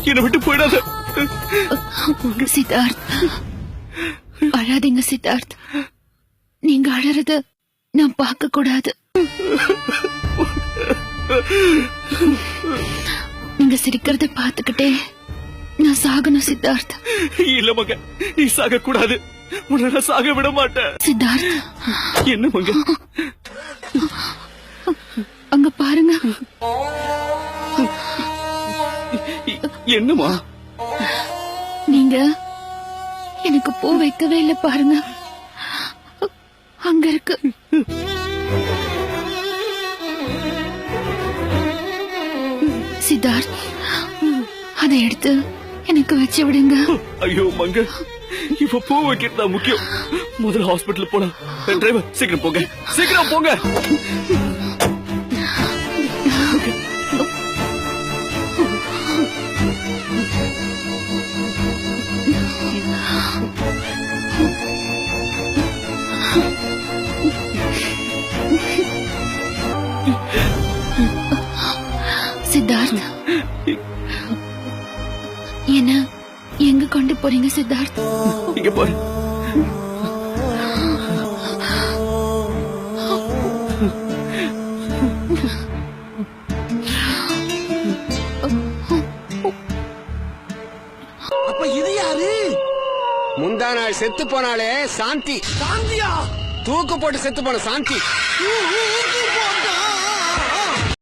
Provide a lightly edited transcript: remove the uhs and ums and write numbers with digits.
என்ன விட்டு போயிடாத சித்தார்த். அழாதீங்க சித்தார்த். நீங்க அழறத நான் பார்க்க கூடாது. நீங்க சிரிக்கிறத பாத்துக்கிட்டே நான் சாகணும் சித்தார்த். இல்ல மங்க, நீ சாக கூடாது. உன்னை சாக விட மாட்டேன் சித்தார்த். என்ன மங்க? அங்க பாருங்க. என்னமா? நீங்க எனக்கு பூ வைக்கவே இல்ல பாருங்க. அங்க இருக்கு. சித்தார்த், அதை எடுத்து எனக்கு வச்சு விடுங்க. ஐயோ மங்க, இப்ப பூ வைக்கிறது தான் முக்கியம். முதல்ல ஹாஸ்பிட்டல் போலாம். டிரைவர் சீக்கிரம் போங்க, சீக்கிரம் போங்க. சித்தார்த், என்ன எங்க கொண்டு போறீங்க சித்தார்த்? இங்க பாரு. அப்ப இது யாரு? முந்தா நாள் செத்து போனாலே சாந்தி. சாந்தியா? தூக்கு போட்டு செத்து போன சாந்தி.